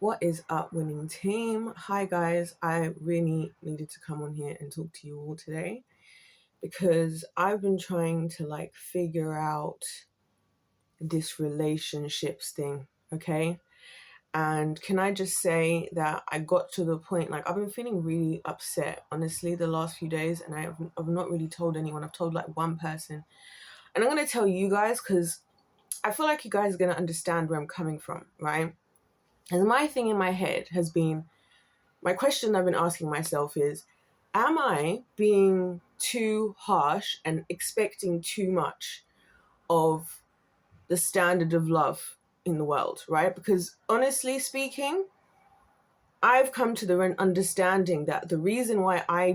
What is up, winning team? Hi, guys. I really needed to come on here and talk to you all today because I've been trying to figure out this relationships thing, okay? And can I just say that I got to the point, I've been feeling really upset, honestly, the last few days, and I've not really told anyone. I've told one person. And I'm going to tell you guys because I feel like you guys are going to understand where I'm coming from, right? And my thing in my head has been, my question I've been asking myself is, am I being too harsh and expecting too much of the standard of love in the world, right? Because honestly speaking, I've come to the understanding that the reason why I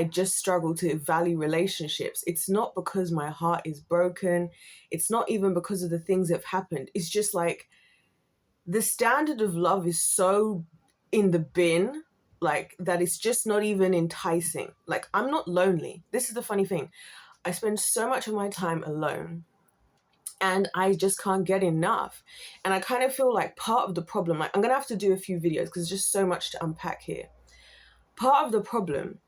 just struggle to value relationships. It's not because my heart is broken. It's not even because of the things that have happened. It's just the standard of love is so in the bin, that it's just not even enticing. I'm not lonely. This is the funny thing. I spend so much of my time alone and I just can't get enough. And I kind of feel like part of the problem, I'm going to have to do a few videos because there's just so much to unpack here. Part of the problem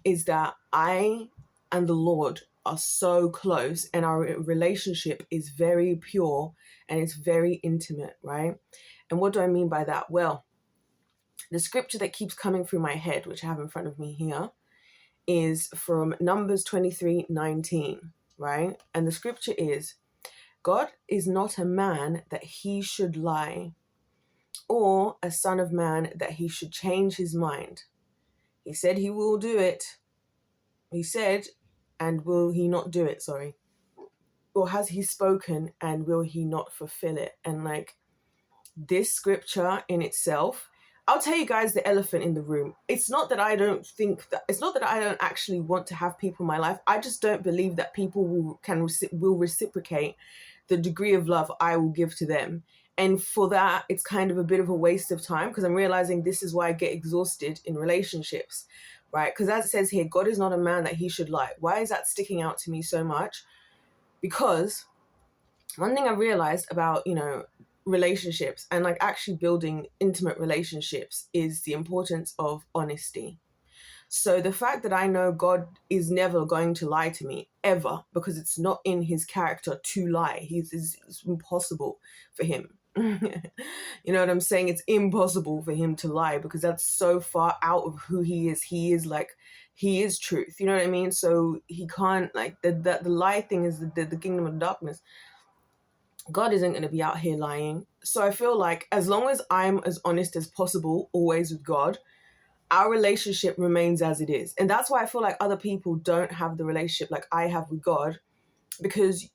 is that I and the Lord are so close and our relationship is very pure and it's very intimate, right? And what do I mean by that? Well, the scripture that keeps coming through my head, which I have in front of me here, is from Numbers 23:19, right? And the scripture is, God is not a man that he should lie, or a son of man that he should change his mind. He said he will do it. He said, and will he not do it? Sorry. Or has he spoken and will he not fulfill it? And this scripture in itself, I'll tell you guys the elephant in the room. It's not that I don't actually want to have people in my life. I just don't believe that people will reciprocate the degree of love I will give to them. And for that, it's kind of a bit of a waste of time because I'm realizing this is why I get exhausted in relationships, right? Because as it says here, God is not a man that he should lie. Why is that sticking out to me so much? Because one thing I realized about, relationships and actually building intimate relationships is the importance of honesty. So the fact that I know God is never going to lie to me ever, because it's not in his character to lie. It's impossible for him. You know what I'm saying? It's impossible for him to lie because that's so far out of who he is. He is truth. You know what I mean? So he can't the lie thing is the kingdom of darkness. God isn't going to be out here lying. So I feel like as long as I'm as honest as possible, always with God, our relationship remains as it is. And that's why I feel like other people don't have the relationship like I have with God, because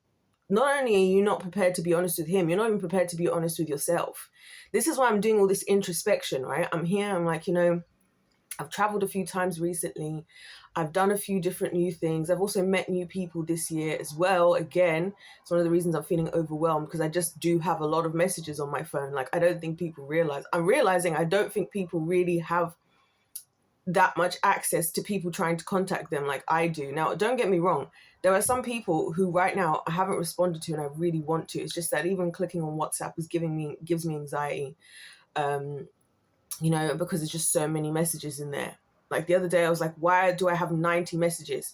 not only are you not prepared to be honest with him, you're not even prepared to be honest with yourself. This is why I'm doing all this introspection, right? I'm here, I'm I've traveled a few times recently. I've done a few different new things. I've also met new people this year as well. Again, it's one of the reasons I'm feeling overwhelmed because I just do have a lot of messages on my phone. I don't think people realize. I'm realizing I don't think people really have that much access to people trying to contact them like I do. Now, don't get me wrong. There are some people who right now I haven't responded to and I really want to. It's just that even clicking on WhatsApp gives me anxiety. Because there's just so many messages in there. The other day I was like, why do I have 90 messages?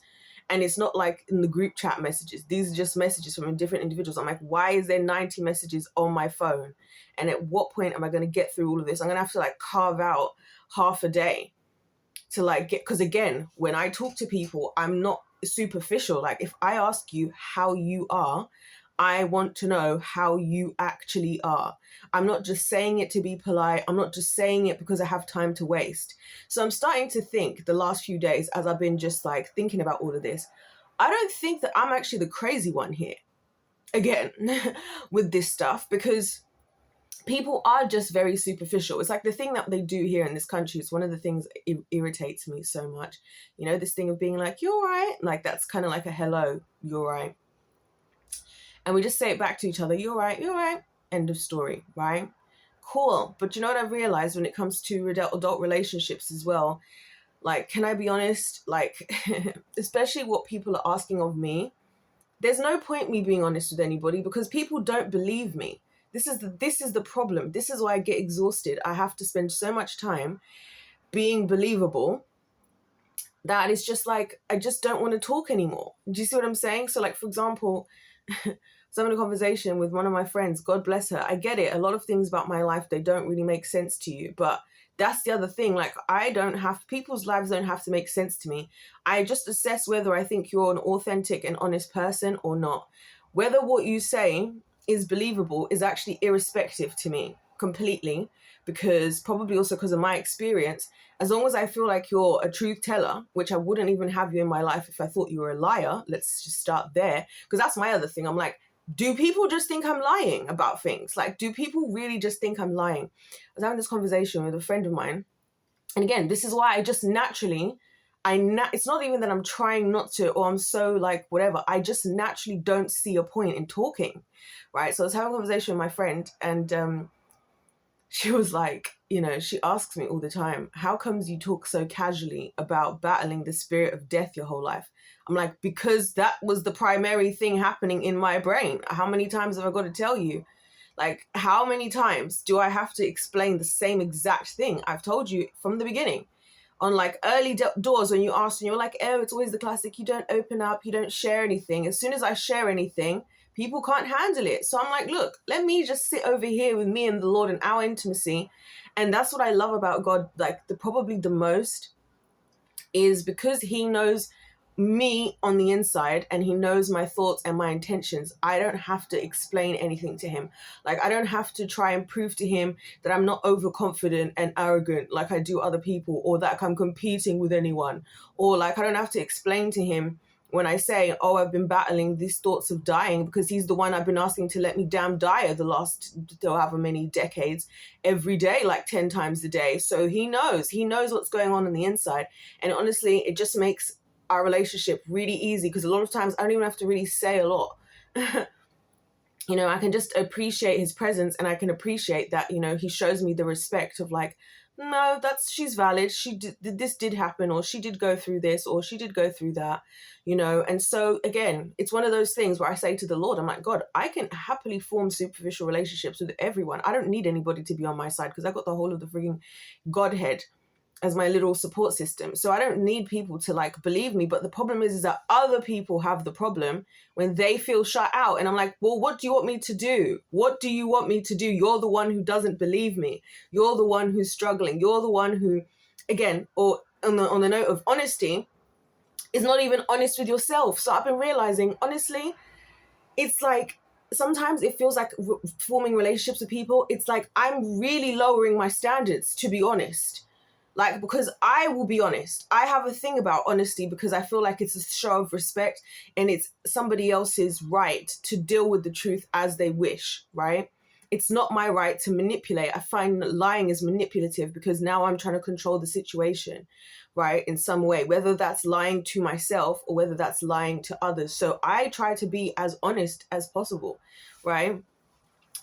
And it's not in the group chat messages. These are just messages from different individuals. I'm like, why is there 90 messages on my phone? And at what point am I going to get through all of this? I'm going to have to carve out half a day to get, because again, when I talk to people, I'm not superficial. If I ask you how you are, I want to know how you actually are. I'm not just saying it to be polite. I'm not just saying it because I have time to waste. So I'm starting to think the last few days as I've been just thinking about all of this, I don't think that I'm actually the crazy one here again with this stuff, because people are just very superficial. It's the thing that they do here in this country. It's one of the things that irritates me so much. This thing of being you're right. That's kind of a hello, you're right. And we just say it back to each other. You're right. You're right. End of story. Right? Cool. But you know what I've realized when it comes to adult relationships as well? Can I be honest? Especially what people are asking of me. There's no point me being honest with anybody because people don't believe me. This is the problem. This is why I get exhausted. I have to spend so much time being believable that it's just like, I just don't want to talk anymore. Do you see what I'm saying? So like, for example, so I'm in a conversation with one of my friends, God bless her. I get it. A lot of things about my life, they don't really make sense to you. But that's the other thing. Like, people's lives don't have to make sense to me. I just assess whether I think you're an authentic and honest person or not. Whether what you say is believable is actually irrespective to me completely, because probably also because of my experience. As long as I feel like you're a truth teller, which I wouldn't even have you in my life if I thought you were a liar. Let's just start there. Because that's my other thing. I'm like, do people just think I'm lying about things? Like, do people really just think I'm lying? I was having this conversation with a friend of mine. And again, this is why I just naturally, it's not even that I'm trying not to, or I'm so like, whatever. I just naturally don't see a point in talking, right? So I was having a conversation with my friend, and she was like, she asks me all the time, how comes you talk so casually about battling the spirit of death your whole life? I'm like, because that was the primary thing happening in my brain. How many times have I got to tell you? Like, how many times do I have to explain the same exact thing I've told you from the beginning? On like early doors, when you asked and you're like, oh, it's always the classic, you don't open up, you don't share anything. As soon as I share anything, people can't handle it. So I'm like, look, let me just sit over here with me and the Lord in our intimacy. And that's what I love about God, like probably the most, is because he knows me on the inside and he knows my thoughts and my intentions. I don't have to explain anything to him. Like, I don't have to try and prove to him that I'm not overconfident and arrogant like I do other people, or that I'm competing with anyone, or like I don't have to explain to him when I say, oh, I've been battling these thoughts of dying, because he's the one I've been asking to let me damn die the last however many decades, every day, like 10 times a day. So he knows what's going on the inside. And honestly, it just makes our relationship really easy, because a lot of times I don't even have to really say a lot. I can just appreciate his presence, and I can appreciate that, he shows me the respect of like, no, she's valid. This did happen, or she did go through this, or she did go through that, And so again, it's one of those things where I say to the Lord, I'm like, God, I can happily form superficial relationships with everyone. I don't need anybody to be on my side, because I got the whole of the freaking Godhead as my little support system. So I don't need people to like believe me. But the problem is that other people have the problem when they feel shut out. And I'm like, well, what do you want me to do? What do you want me to do? You're the one who doesn't believe me. You're the one who's struggling. You're the one who, again, or on the note of honesty, is not even honest with yourself. So I've been realizing, honestly, it's like, sometimes it feels like forming relationships with people, it's like I'm really lowering my standards, to be honest. Like, because I will be honest, I have a thing about honesty, because I feel like it's a show of respect, and it's somebody else's right to deal with the truth as they wish, right? It's not my right to manipulate. I find lying is manipulative, because now I'm trying to control the situation, right? In some way, whether that's lying to myself or whether that's lying to others. So I try to be as honest as possible, right?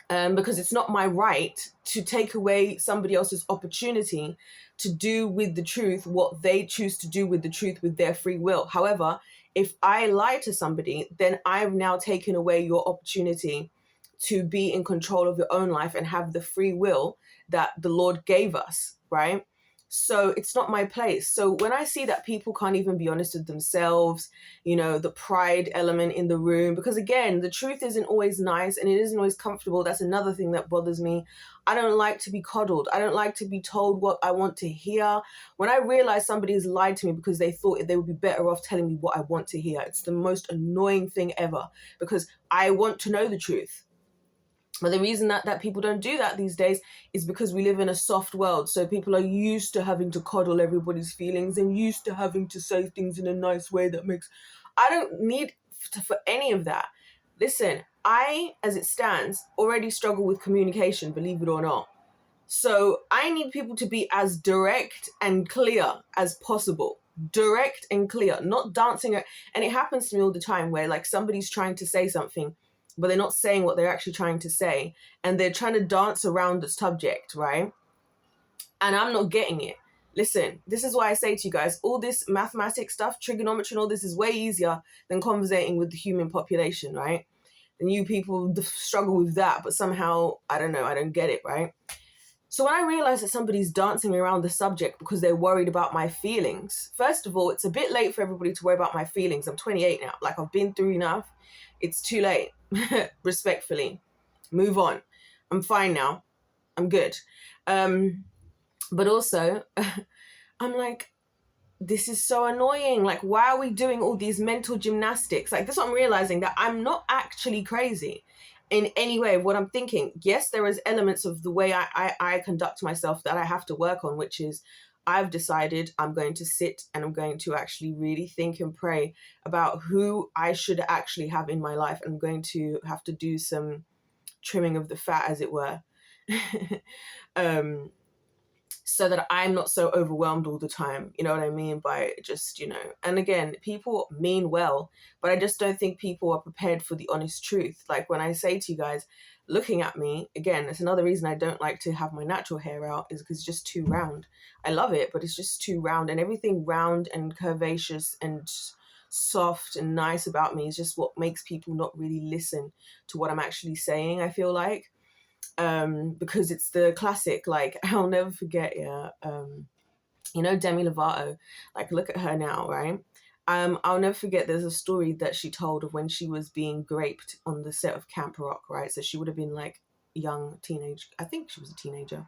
Because it's not my right to take away somebody else's opportunity to do with the truth what they choose to do with the truth with their free will. However, if I lie to somebody, then I've now taken away your opportunity to be in control of your own life and have the free will that the Lord gave us, right? So it's not my place. So when I see that people can't even be honest with themselves, the pride element in the room, because again, the truth isn't always nice and it isn't always comfortable. That's another thing that bothers me. I don't like to be coddled. I don't like to be told what I want to hear. When I realize somebody has lied to me because they thought they would be better off telling me what I want to hear, it's the most annoying thing ever, because I want to know the truth. But the reason that people don't do that these days is because we live in a soft world. So people are used to having to coddle everybody's feelings and used to having to say things in a nice way that makes... I don't need for any of that. Listen, I, as it stands, already struggle with communication, believe it or not. So I need people to be as direct and clear as possible. Direct and clear, not dancing. And it happens to me all the time where like somebody's trying to say something, but they're not saying what they're actually trying to say. And they're trying to dance around the subject, right? And I'm not getting it. Listen, this is why I say to you guys, all this mathematics stuff, trigonometry and all this is way easier than conversating with the human population, right? And you people struggle with that, but somehow, I don't know, I don't get it, right? So when I realize that somebody's dancing around the subject because they're worried about my feelings, first of all, it's a bit late for everybody to worry about my feelings. I'm 28 now. Like, I've been through enough. It's too late. Respectfully. Move on. I'm fine now. I'm good. But also, I'm like, this is so annoying. Like, why are we doing all these mental gymnastics? Like, that's what I'm realizing, that I'm not actually crazy in any way of what I'm thinking. Yes, there is elements of the way I conduct myself that I have to work on, which is I've decided I'm going to sit and I'm going to actually really think and pray about who I should actually have in my life. I'm going to have to do some trimming of the fat, as it were. So that I'm not so overwhelmed all the time. You know what I mean? By just, and again, people mean well, but I just don't think people are prepared for the honest truth. Like, when I say to you guys, looking at me, again, it's another reason I don't like to have my natural hair out, is because it's just too round. I love it, but it's just too round, and everything round and curvaceous and soft and nice about me is just what makes people not really listen to what I'm actually saying, I feel like. Because it's the classic, like, I'll never forget, Demi Lovato, like, look at her now, right? I'll never forget, there's a story that she told of when she was being graped on the set of Camp Rock, right? So she would have been like young teenage, I think she was a teenager.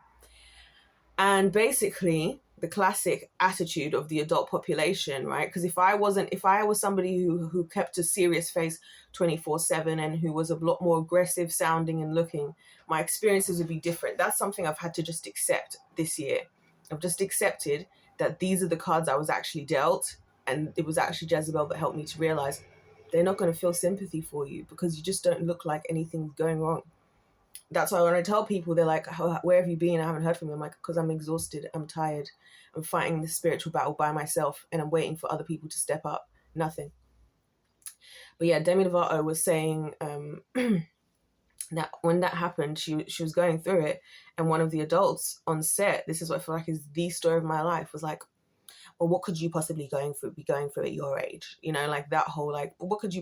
And basically, the classic attitude of the adult population, right? Because if I was somebody who kept a serious face 24/7 and who was a lot more aggressive sounding and looking, my experiences would be different. That's something I've had to just accept this year. I've just accepted that these are the cards I was actually dealt, and it was actually Jezebel that helped me to realize they're not going to feel sympathy for you because you just don't look like anything's going wrong. That's why when I tell people, they're like, where have you been? I haven't heard from you. I'm like, because I'm exhausted. I'm tired. I'm fighting the spiritual battle by myself, and I'm waiting for other people to step up. Nothing. But yeah, Demi Lovato was saying that when that happened, she was going through it, and one of the adults on set, this is what I feel like is the story of my life, was like, well, what could you possibly be going through at your age? Like that whole, like, what could be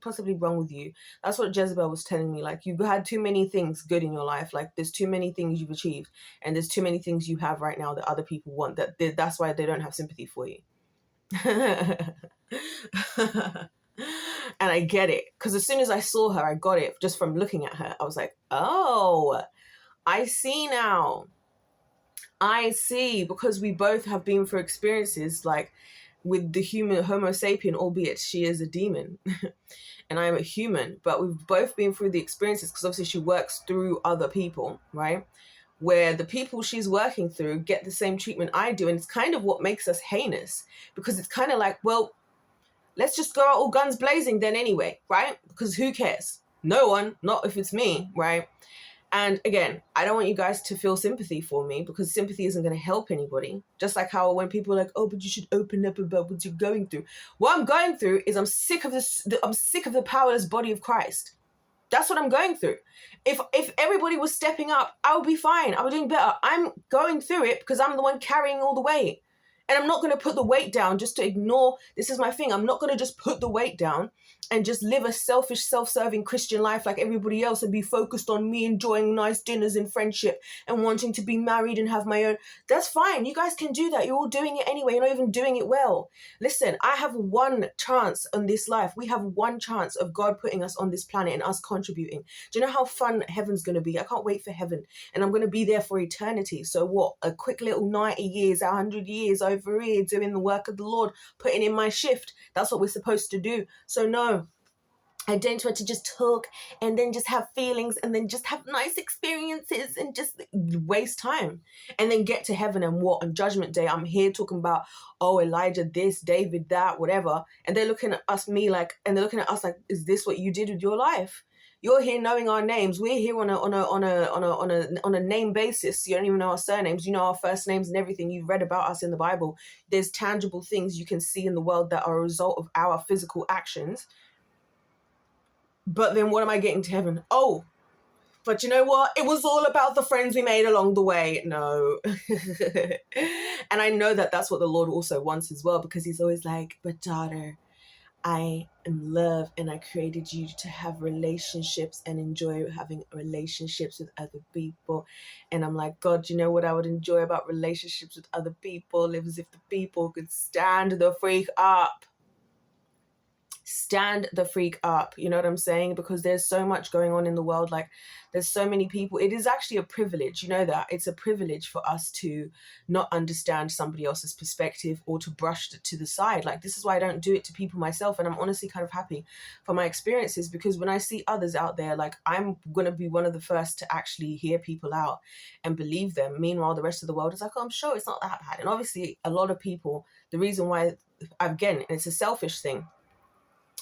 possibly wrong with you? That's what Jezebel was telling me. Like, you've had too many things good in your life. Like, there's too many things you've achieved, and there's too many things you have right now that other people want. That's why they don't have sympathy for you. And I get it, because as soon as I saw her, I got it just from looking at her. I was like, oh, I see now. I see, because we both have been through experiences, like with the human Homo sapien, albeit she is a demon and I am a human, but we've both been through the experiences, because obviously she works through other people, right? Where the people she's working through get the same treatment I do. And it's kind of what makes us heinous, because it's kind of like, well, let's just go out all guns blazing then anyway, right? Because who cares? No one, not if it's me, right? And again, I don't want you guys to feel sympathy for me, because sympathy isn't going to help anybody. Just like how when people are like, oh, but you should open up about what you're going through. What I'm going through is I'm sick of the powerless body of Christ. That's what I'm going through. If everybody was stepping up, I would be fine. I would be doing better. I'm going through it because I'm the one carrying all the weight. And I'm not going to put the weight down just to ignore. This is my thing. I'm not going to just put the weight down and just live a selfish, self-serving Christian life like everybody else and be focused on me enjoying nice dinners and friendship and wanting to be married and have my own. That's fine. You guys can do that. You're all doing it anyway. You're not even doing it well. Listen, I have one chance on this life. We have one chance of God putting us on this planet and us contributing. Do you know how fun heaven's going to be? I can't wait for heaven. And I'm going to be there for eternity. So what? A quick little 90 years, 100 years over here doing the work of the Lord, putting in my shift. That's what we're supposed to do. So no, I don't want to just talk and then just have feelings and then just have nice experiences and just waste time and then get to heaven and what? On Judgment Day, I'm here talking about, oh, Elijah this, David that, whatever. And they're looking at us like, is this what you did with your life? You're here knowing our names. We're here on a name basis. You don't even know our surnames. You know our first names and everything. You've read about us in the Bible. There's tangible things you can see in the world that are a result of our physical actions. But then what am I getting to heaven? Oh, but you know what? It was all about the friends we made along the way. No. And I know that that's what the Lord also wants as well, because he's always like, but daughter, I am love and I created you to have relationships and enjoy having relationships with other people. And I'm like, God, you know what I would enjoy about relationships with other people? It was if the people could stand the freak up. Stand the freak up, you know what I'm saying? Because there's so much going on in the world. Like, there's so many people. It is actually a privilege, you know, that it's a privilege for us to not understand somebody else's perspective or to brush it to the side. Like, this is why I don't do it to people myself, and I'm honestly kind of happy for my experiences, because when I see others out there, like, I'm gonna be one of the first to actually hear people out and believe them. Meanwhile, the rest of the world is like, oh, I'm sure it's not that bad. And obviously a lot of people, the reason why, again, it's a selfish thing,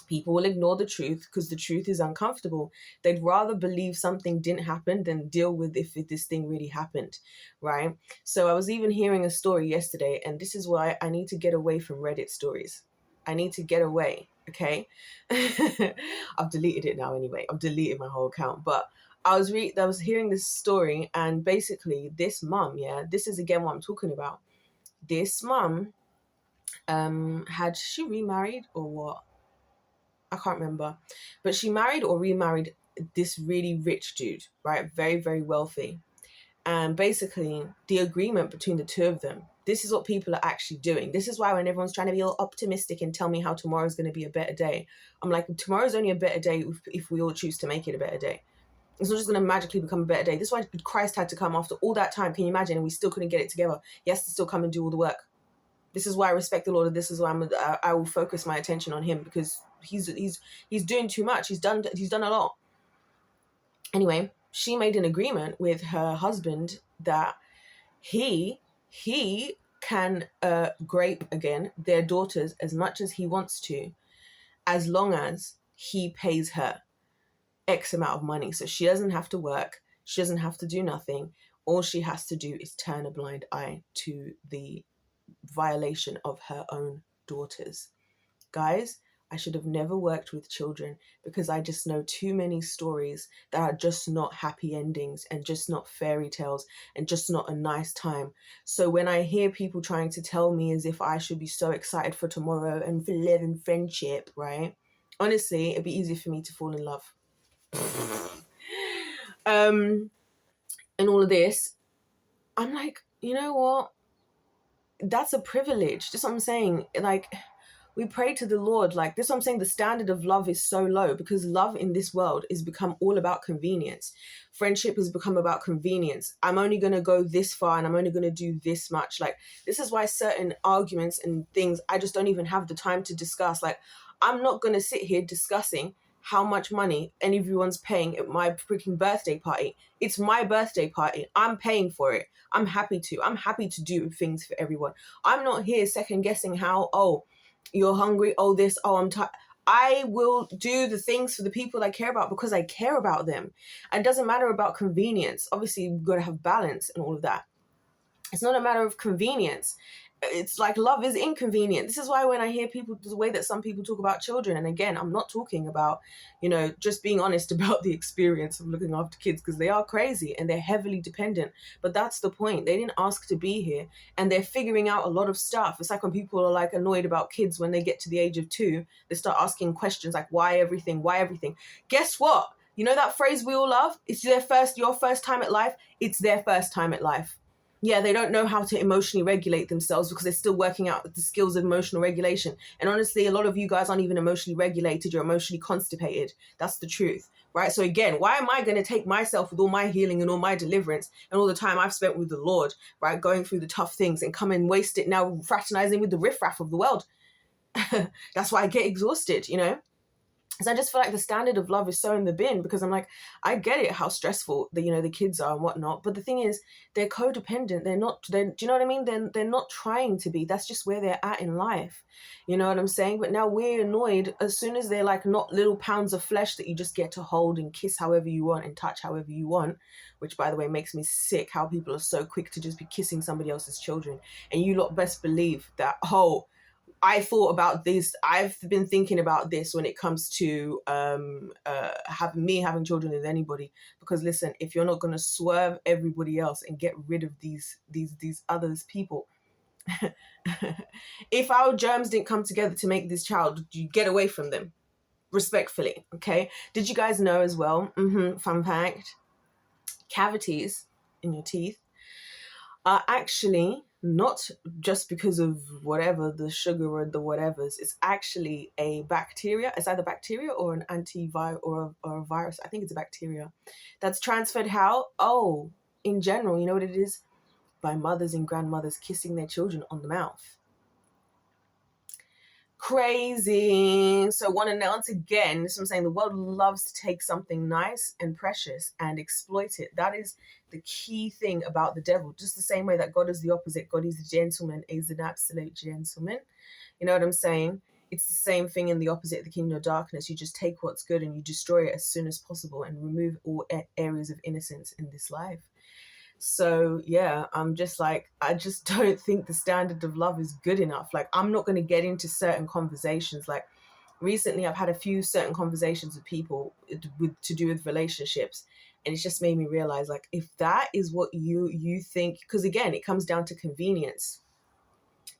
people will ignore the truth because the truth is uncomfortable. They'd rather believe something didn't happen than deal with if this thing really happened, right? So I was even hearing a story yesterday, and this is why I need to get away from Reddit stories. I need to get away, okay? I've deleted it now anyway. I've deleted my whole account, but I was hearing this story, and basically this mum, yeah, this is again what I'm talking about. This mum, had she remarried or what? I can't remember, but she married or remarried this really rich dude, right? Very, very wealthy. And basically, the agreement between the two of them, this is what people are actually doing. This is why when everyone's trying to be all optimistic and tell me how tomorrow's going to be a better day, I'm like, tomorrow's only a better day if we all choose to make it a better day. It's not just going to magically become a better day. This is why Christ had to come after all that time. Can you imagine? And we still couldn't get it together. He has to still come and do all the work. This is why I respect the Lord, and this is why I will focus my attention on him, because he's doing too much. He's done a lot. Anyway, she made an agreement with her husband that he can grape again their daughters as much as he wants to, as long as he pays her X amount of money. So she doesn't have to work. She doesn't have to do nothing. All she has to do is turn a blind eye to the violation of her own daughters. Guys, I should have never worked with children, because I just know too many stories that are just not happy endings and just not fairy tales and just not a nice time. So when I hear people trying to tell me as if I should be so excited for tomorrow and for love and friendship, right? Honestly, it'd be easy for me to fall in love. And all of this, I'm like, you know what? That's a privilege. That's what I'm saying. Like, we pray to the Lord. Like, this is what I'm saying. The standard of love is so low, because love in this world is become all about convenience. Friendship has become about convenience. I'm only going to go this far and I'm only going to do this much. Like, this is why certain arguments and things I just don't even have the time to discuss. Like, I'm not going to sit here discussing how much money everyone's paying at my freaking birthday party. It's my birthday party. I'm paying for it. I'm happy to do things for everyone. I'm not here second guessing how, oh, you're hungry, oh this, oh I'm tired. I will do the things for the people I care about because I care about them. And it doesn't matter about convenience. Obviously, you've got to have balance and all of that. It's not a matter of convenience. It's like love is inconvenient. This is why when I hear people, the way that some people talk about children, and again, I'm not talking about, just being honest about the experience of looking after kids, because they are crazy and they're heavily dependent. But that's the point. They didn't ask to be here, and they're figuring out a lot of stuff. It's like when people are like annoyed about kids when they get to the age of 2, they start asking questions like, why everything? Why everything? Guess what? You know that phrase we all love? It's your first time at life. It's their first time at life. Yeah, they don't know how to emotionally regulate themselves because they're still working out the skills of emotional regulation. And honestly, a lot of you guys aren't even emotionally regulated. You're emotionally constipated. That's the truth, right? So again, why am I going to take myself with all my healing and all my deliverance and all the time I've spent with the Lord, right, going through the tough things, and come and waste it now fraternizing with the riffraff of the world? That's why I get exhausted, So I just feel like the standard of love is so in the bin, because I'm like, I get it how stressful the kids are and whatnot, but the thing is, they're codependent. Do you know what I mean? They're not trying to be. That's just where they're at in life. You know what I'm saying? But now we're annoyed as soon as they're like not little pounds of flesh that you just get to hold and kiss however you want and touch however you want, which by the way makes me sick how people are so quick to just be kissing somebody else's children. And you lot best believe that, I thought about this. I've been thinking about this when it comes to having children with anybody. Because listen, if you're not going to swerve everybody else and get rid of these others people, If our germs didn't come together to make this child, you get away from them respectfully. Okay. Did you guys know as well? Fun fact: cavities in your teeth are actually not just because of whatever the sugar or the whatevers. It's actually a bacteria. It's either bacteria or an antivirus or a virus. I think it's a bacteria that's transferred how? Oh, in general, you know what it is? By mothers and grandmothers kissing their children on the mouth. Crazy. So once again, this is what I'm saying, the world loves to take something nice and precious and exploit it. That is the key thing about the devil. Just the same way that God is the opposite. God is a gentleman, is an absolute gentleman. You know what I'm saying? It's the same thing in the opposite of the kingdom of darkness. You just take what's good and you destroy it as soon as possible and remove all areas of innocence in this life. So yeah, I'm just like, I just don't think the standard of love is good enough. Like, I'm not going to get into certain conversations. Like, recently I've had a few certain conversations with people to do with relationships, and it's just made me realize, like, if that is what you think, because again, it comes down to convenience.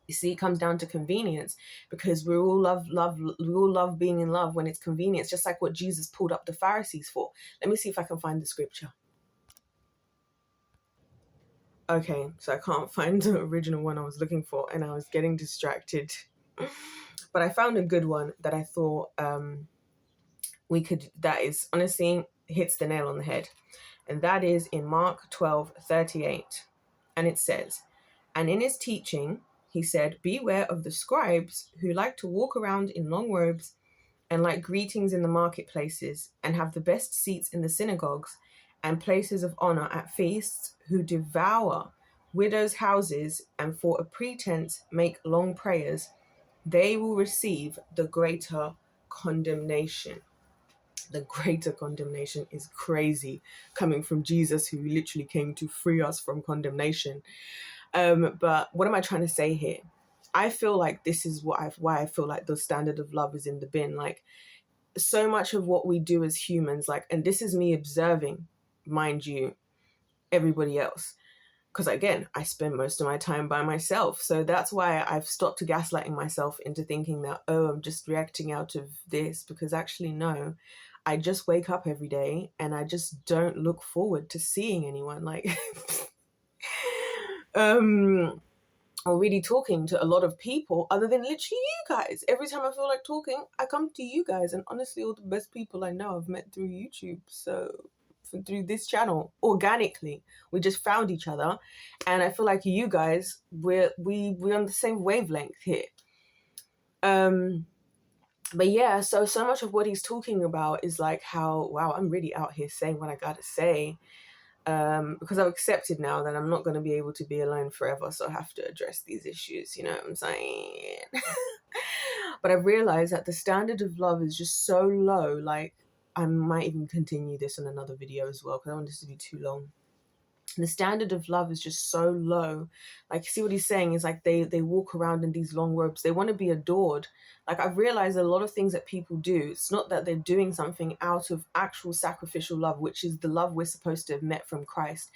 You see, it comes down to convenience, because we all love being in love when it's convenient, just like what Jesus pulled up the Pharisees for. Let me see if I can find the scripture. Okay, so I can't find the original one I was looking for, and I was getting distracted. But I found a good one that I thought that is honestly hits the nail on the head. And that is in Mark 12:38. And it says, "And in his teaching, he said, 'Beware of the scribes who like to walk around in long robes and like greetings in the marketplaces and have the best seats in the synagogues and places of honor at feasts, who devour widows' houses and for a pretense make long prayers. They will receive the greater condemnation.'" The greater condemnation is crazy, coming from Jesus, who literally came to free us from condemnation. But what am I trying to say here? I feel like this is why I feel like the standard of love is in the bin. Like, so much of what we do as humans, like, and this is me observing, mind you, everybody else, because again, I spend most of my time by myself. So that's why I've stopped gaslighting myself into thinking that, oh, I'm just reacting out of this, because actually, no, I just wake up every day and I just don't look forward to seeing anyone. Like, or really talking to a lot of people other than literally you guys. Every time I feel like talking, I come to you guys, and honestly, all the best people I know I've met through YouTube. So through this channel, organically, we just found each other, and I feel like you guys, we're on the same wavelength here. But yeah, so much of what he's talking about is like how, wow, I'm really out here saying what I gotta say. Because I've accepted now that I'm not going to be able to be alone forever, so I have to address these issues, you know what I'm saying? But I've realized that the standard of love is just so low. Like, I might even continue this in another video as well, because I don't want this to be too long. The standard of love is just so low. Like, see what he's saying is like they walk around in these long robes. They want to be adored. Like, I've realized a lot of things that people do, it's not that they're doing something out of actual sacrificial love, which is the love we're supposed to have met from Christ.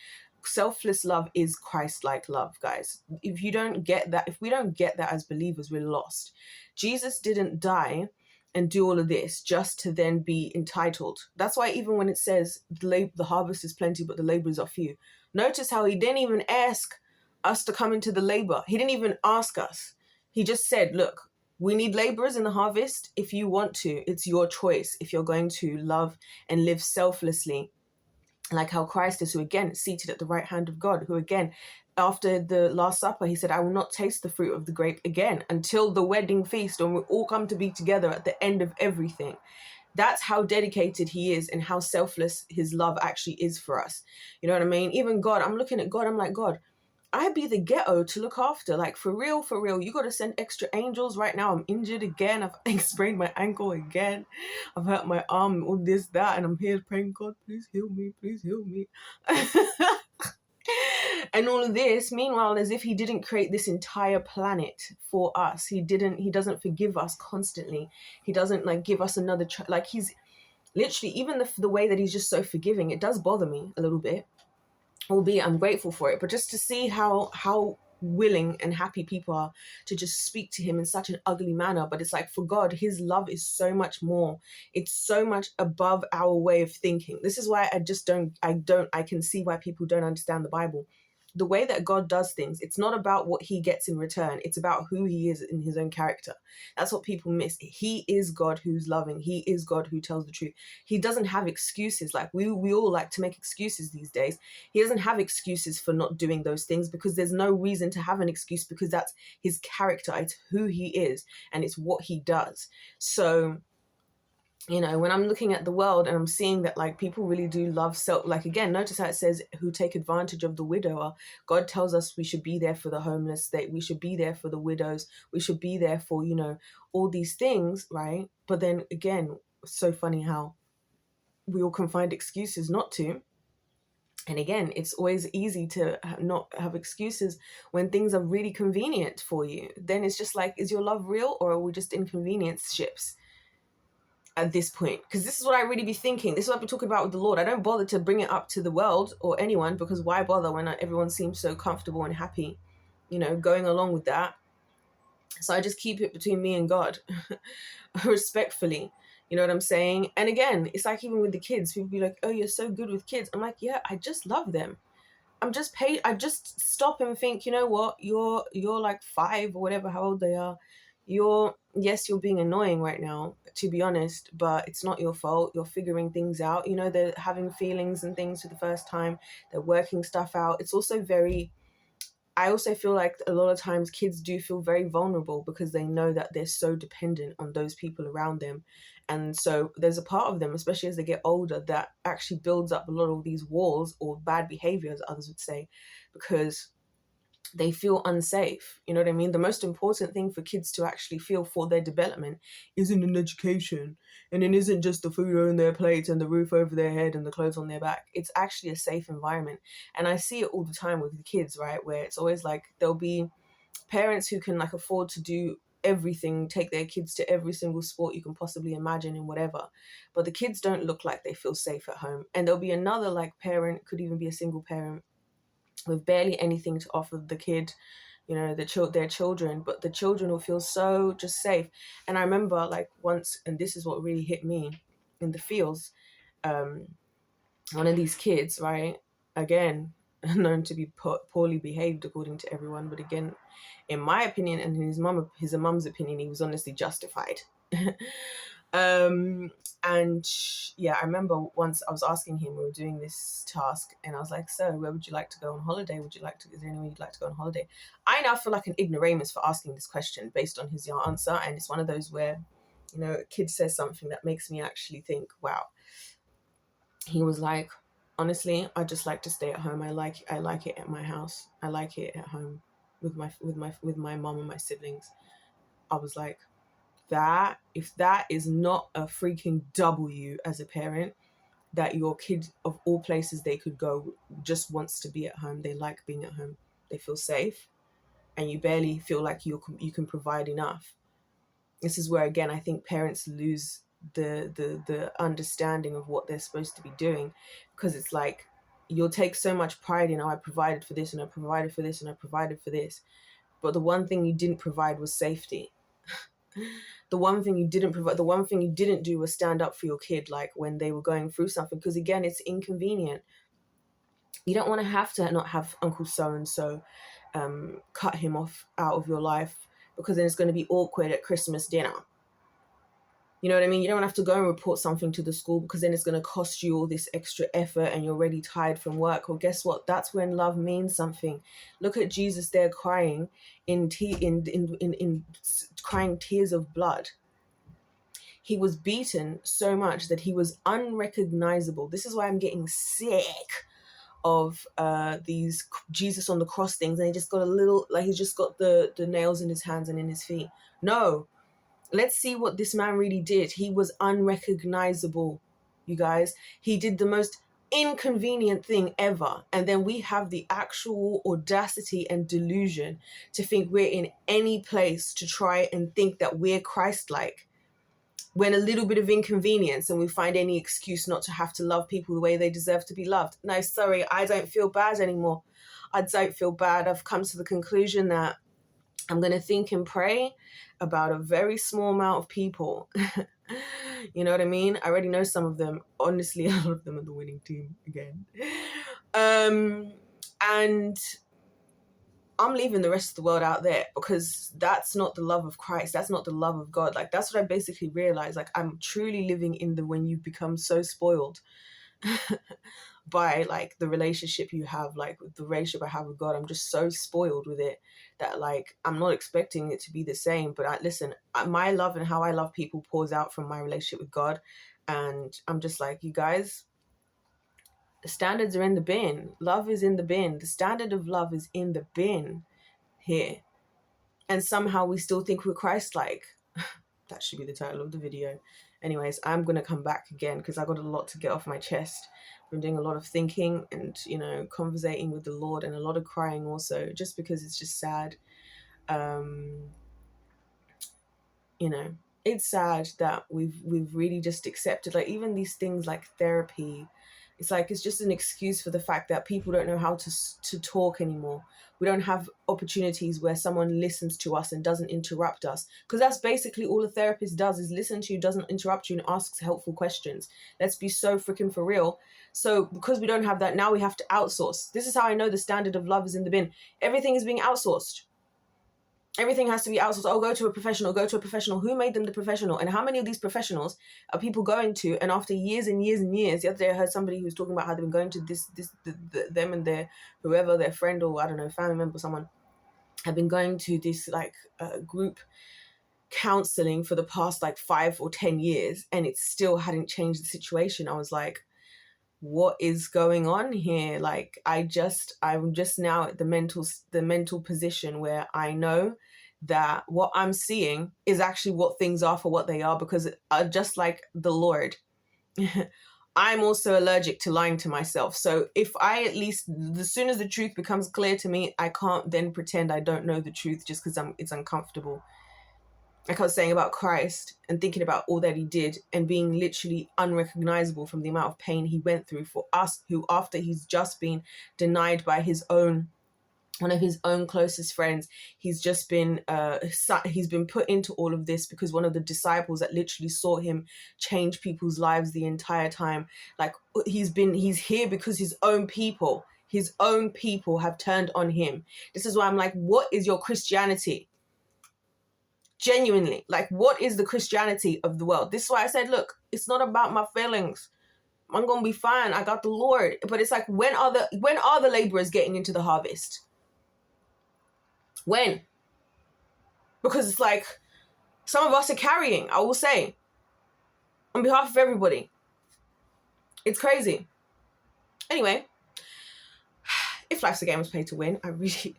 Selfless love is Christ-like love, guys. If we don't get that as believers, we're lost. Jesus didn't die and do all of this just to then be entitled. That's why even when it says the harvest is plenty, but the laborers are few, notice how he didn't even ask us to come into the labor. He didn't even ask us. He just said, look, we need laborers in the harvest. If you want to, it's your choice. If you're going to love and live selflessly, like how Christ is, who again is seated at the right hand of God, who again, after the Last Supper, he said, I will not taste the fruit of the grape again until the wedding feast, when we all come to be together at the end of everything. That's how dedicated he is and how selfless his love actually is for us. You know what I mean? Even God, I'm looking at God, I'm like, God, I'd be the ghetto to look after. Like, for real, you got to send extra angels. Right now, I'm injured again. I've sprained my ankle again. I've hurt my arm, all this, that. And I'm here praying, God, please heal me. Please heal me. And all of this, meanwhile, as if he didn't create this entire planet for us. He doesn't forgive us constantly. He doesn't like give us another, like he's literally, even the way that he's just so forgiving, it does bother me a little bit. Albeit I'm grateful for it, but just to see how willing and happy people are to just speak to him in such an ugly manner. But it's like, for God, his love is so much more. It's so much above our way of thinking. This is why I can see why people don't understand the Bible. The way that God does things, it's not about what he gets in return. It's about who he is in his own character. That's what people miss. He is God who's loving. He is God who tells the truth. He doesn't have excuses. Like we all like to make excuses these days. He doesn't have excuses for not doing those things, because there's no reason to have an excuse, because that's his character. It's who he is, and it's what he does. So, when I'm looking at the world and I'm seeing that, like, people really do love self, like, again, notice how it says who take advantage of the widower. God tells us we should be there for the homeless, that we should be there for the widows, we should be there for, all these things, right? But then again, it's so funny how we all can find excuses not to. And again, it's always easy to not have excuses when things are really convenient for you. Then it's just like, is your love real, or are we just inconvenience ships at this point? Because this is what I really be thinking. This is what I've been talking about with the Lord. I don't bother to bring it up to the world or anyone, because why bother when everyone seems so comfortable and happy, going along with that. So I just keep it between me and God, respectfully. You know what I'm saying? And again, it's like, even with the kids, people be like, oh, you're so good with kids. I'm like, yeah, I just love them. I just stop and think, you know what? You're like 5 or whatever, how old they are. You're being annoying right now, to be honest, but it's not your fault. You're figuring things out. They're having feelings and things for the first time. They're working stuff out. It's also I also feel like a lot of times kids do feel very vulnerable, because they know that they're so dependent on those people around them. And so there's a part of them, especially as they get older, that actually builds up a lot of these walls, or bad behavior, as others would say, because they feel unsafe. You know what I mean? The most important thing for kids to actually feel for their development isn't an education, and it isn't just the food on their plate and the roof over their head and the clothes on their back. It's actually a safe environment. And I see it all the time with the kids, right? Where it's always like, there'll be parents who can, like, afford to do everything, take their kids to every single sport you can possibly imagine and whatever, but the kids don't look like they feel safe at home. And there'll be another, like, parent, could even be a single parent, with barely anything to offer the kid, their children, but the children will feel so just safe. And I remember, like, once, and this is what really hit me in the fields, one of these kids, right, again, known to be poorly behaved according to everyone, but again, in my opinion and in his mum's opinion, he was honestly justified. And yeah, I remember once I was asking him, we were doing this task, and I was like, so where would you like to go on holiday? Is there anywhere you'd like to go on holiday? I now feel like an ignoramus for asking this question based on his answer. And it's one of those where, a kid says something that makes me actually think, wow. He was like, honestly, I just like to stay at home. I like it at my house. I like it at home with my mom and my siblings. I was like, if that is not a freaking W as a parent, that your kid, of all places they could go, just wants to be at home. They like being at home. They feel safe, and you barely feel like you can provide enough. This is where, again, I think parents lose the understanding of what they're supposed to be doing, because it's like, you'll take so much pride in, oh, I provided for this, and I provided for this, and I provided for this, but the one thing you didn't provide was safety. The one thing you didn't do was stand up for your kid, like, when they were going through something, because again, it's inconvenient. You don't want to have not have Uncle so-and-so cut him off out of your life, because then it's going to be awkward at Christmas dinner. You know what I mean? You don't have to go and report something to the school, because then it's going to cost you all this extra effort, and you're already tired from work. Well, guess what? That's when love means something. Look at Jesus there crying in crying tears of blood. He was beaten so much that he was unrecognizable. This is why I'm getting sick of these Jesus on the cross things, and he just got a little, like, he's just got the nails in his hands and in his feet. No. Let's see what this man really did. He was unrecognizable, you guys. He did the most inconvenient thing ever. And then we have the actual audacity and delusion to think we're in any place to try and think that we're Christ-like. when a little bit of inconvenience and we find any excuse not to have to love people the way they deserve to be loved. No, sorry, I don't feel bad anymore. I don't feel bad. I've come to the conclusion that I'm going to think and pray about a very small amount of people. You know what I mean? I already know some of them. Honestly, a lot of them are the winning team again. And I'm leaving the rest of the world out there, because that's not the love of Christ. That's not the love of God. Like, that's what I basically realized. Like, I'm truly living in the, when you become so spoiled by like the relationship you have, like with the relationship I have with God. I'm just so spoiled with it that like I'm not expecting it to be the same. But my love and how I love people pours out from my relationship with God. And I'm just like, you guys, the standards are in the bin. Love is in the bin. The standard of love is in the bin here. And somehow we still think we're Christ-like. That should be the title of the video. Anyways, I'm going to come back again because I got a lot to get off my chest. I'm doing a lot of thinking and, conversating with the Lord, and a lot of crying also, just because it's just sad. It's sad that we've really just accepted, like, even these things like therapy. It's like, it's just an excuse for the fact that people don't know how to talk anymore. We don't have opportunities where someone listens to us and doesn't interrupt us, because that's basically all a therapist does, is listen to you, doesn't interrupt you, and asks helpful questions. Let's be so freaking for real. So because we don't have that, now we have to outsource. This is how I know the standard of love is in the bin. Everything is being outsourced. Everything has to be outsourced. Oh, go to a professional. Who made them the professional? And how many of these professionals are people going to? And after years and years and years, the other day I heard somebody who was talking about how they've been going to them and their, whoever, their friend or, I don't know, family member, someone, have been going to this like group counseling for the past like 5 or 10 years, and it still hadn't changed the situation. I was like, what is going on here? Like, I'm just now at the mental position where I know that what I'm seeing is actually what things are for what they are, because just like the Lord, I'm also allergic to lying to myself. So if I, at least as soon as the truth becomes clear to me, I can't then pretend I don't know the truth just because it's uncomfortable. Like I was saying about Christ, and thinking about all that he did and being literally unrecognizable from the amount of pain he went through for us, who, after he's just been denied by one of his own closest friends, he's been put into all of this because one of the disciples that literally saw him change people's lives the entire time. Like, he's here because his own people have turned on him. This is why I'm like, what is your Christianity? Genuinely, like, what is the Christianity of the world? This is why I said, look, it's not about my feelings. I'm gonna be fine. I got the Lord. But it's like, when are the laborers getting into the harvest? When? Because it's like, some of us are carrying, I will say, on behalf of everybody. It's crazy. Anyway, if life's a game, it's pay to win. I really.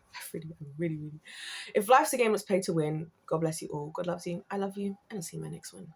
If life's a game, it's pay to win. God bless you all. God loves you. I love you. And I'll see you in my next one.